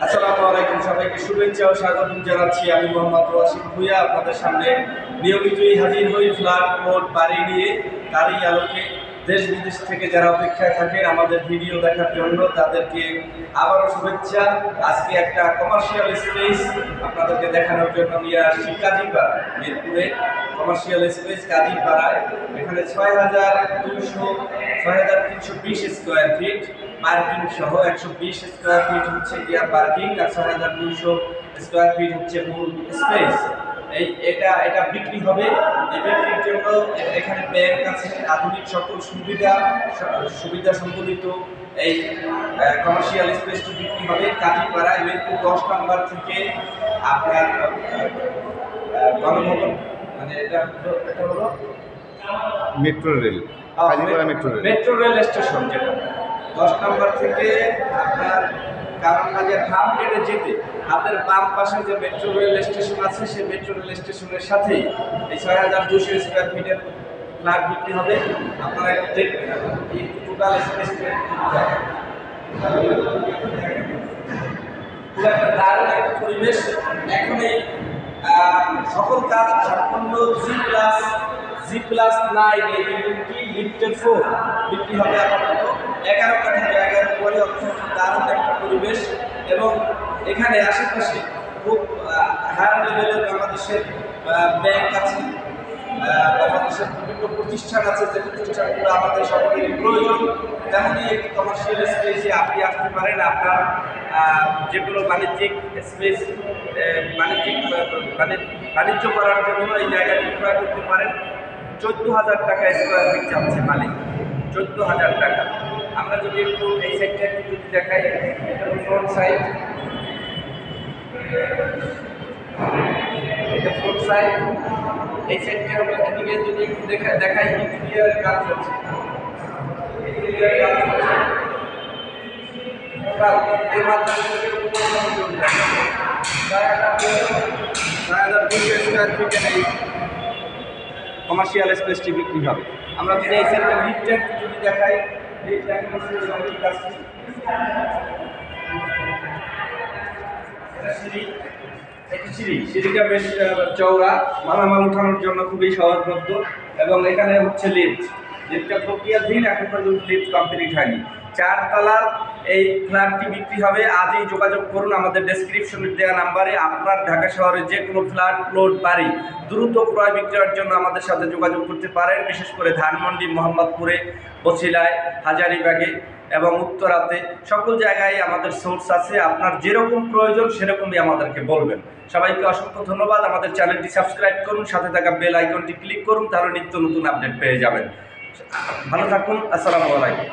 আসসালামু আলাইকুম, সবাইকে শুভেচ্ছা ও স্বাগত জানাচ্ছি। আমি মোহাম্মদ ওয়াসিম ভুঁইয়া আপনাদের সামনে নিয়মিতই হাজির হই ফ্ল্যাট প্লট বাড়ি নিয়ে। তারই আলোকে দেশ বিদেশ থেকে যারা অপেক্ষায় থাকেন আমাদের ভিডিও দেখার জন্য তাদেরকে আবারও শুভেচ্ছা। আজকে একটা কমার্শিয়াল স্পেস আপনাদেরকে দেখানোর জন্য নিয়ে আসছি কাজীপাড়া, মিরপুরে কমার্শিয়াল স্পেস কাজীপাড়ায়। এখানে 6,320 স্কোয়ার ফিট পার্কিং সহ 120 স্কোয়ার ফিট হচ্ছে গিয়া পার্কিং, আর 6,200 স্কোয়ার ফিট হচ্ছে মূল স্পেস। এটা বিক্রি হবে। এই বিক্রির জন্য এখানে ব্যাংক আছে, আধুনিক সকল সুবিধা সম্বলিত এই কমার্শিয়াল স্পেসটি বিক্রি হবে কাজীপাড়ায় মিরপুর 10 নম্বর থেকে। আপনার গণভবন মানে এটা হলো metro rail, metro rail station, যেটা 10 নম্বর থেকে আপনার কারণ বাজার ফার্ম গেটে যেতে হাতের বাম পাশে যে মেট্রো রেল স্টেশন আছে সেই মেট্রো রেল স্টেশনের সাথেই এই 6,200 স্কোয়ার ফিটের ফ্ল্যাট বিক্রি হবে। আপনারা একটু দেখবেন এই টোটাল স্পেস একটা দারুণ একটা পরিবেশ। এখন এই সকল কাজ সম্পূর্ণ G+9 এই বিল্ডিংটি লিফটেড 4 বিক্রি হবে। আপাতত 11 কাঠা জায়গার উপরে অত্যন্ত দারুণ একটা পরিবেশ, এবং এখানে আশেপাশে খুব হায়ার লেভেলের বাংলাদেশের ব্যাংক আছে, বাংলাদেশের বিভিন্ন প্রতিষ্ঠান আছে, যে প্রতিষ্ঠানগুলো আমাদের সকলের প্রয়োজন। তেমনই একটি কমার্শিয়াল স্পেসে আপনি আসতে পারেন। আপনার যে কোনো বাণিজ্যিক স্পেস বাণিজ্য করার জন্য এই জায়গাটি ক্রয় করতে পারেন। 14,000 টাকা স্কোয়ার ফিট চাচ্ছে মালিক, 14,000 টাকা। আমরা যদি একটু এই সাইডটা একটু যদি দেখাই, এটা ফ্রন্ট সাইড, এটা ফ্রন্ট সাইড। এই সাইডটা আমরা এদিকে যদি একটু দেখাই, ইন্টেরিয়রের কাজ হচ্ছে, ইন্টেরিয়রের কাজ হচ্ছে। এই মাধ্যমে 6,200 স্কোয়ার ফিটের এই কমার্শিয়াল স্পেসটি বিক্রি হবে। আমরা যদি এই সাইডটা লিফটেড যদি দেখাই, সিঁড়িটা বেশ চওড়া, মালামাল উঠানোর জন্য খুবই সহজলভ্য, এবং এখানে হচ্ছে লিফটটা প্রক্রিয়াধীন, এখন পর্যন্ত লিফট কমপ্লিট হয়নি। 4 তলার এই ফ্ল্যাটটি বিক্রি হবে। আজই যোগাযোগ করুন আমাদের ডেসক্রিপশনে দেওয়া নাম্বারে। আপনার ঢাকা শহরে যে কোনো ফ্ল্যাট প্লট বাড়ি দ্রুত ক্রয় বিক্রয়ের জন্য আমাদের সাথে যোগাযোগ করতে পারেন। বিশেষ করে ধানমন্ডি, মোহাম্মদপুরে, বছিলায়, হাজারীবাগে এবং উত্তরাতে সকল জায়গায় আমাদের সোর্স আছে। আপনার যেরকম প্রয়োজন সেরকমই আমাদেরকে বলবেন। সবাইকে অসংখ্য ধন্যবাদ। আমাদের চ্যানেলটি সাবস্ক্রাইব করুন, সাথে থাকা বেল আইকনটি ক্লিক করুন, তাহলে নিত্য নতুন আপডেট পেয়ে যাবেন। ভালো থাকুন। আসসালামু আলাইকুম।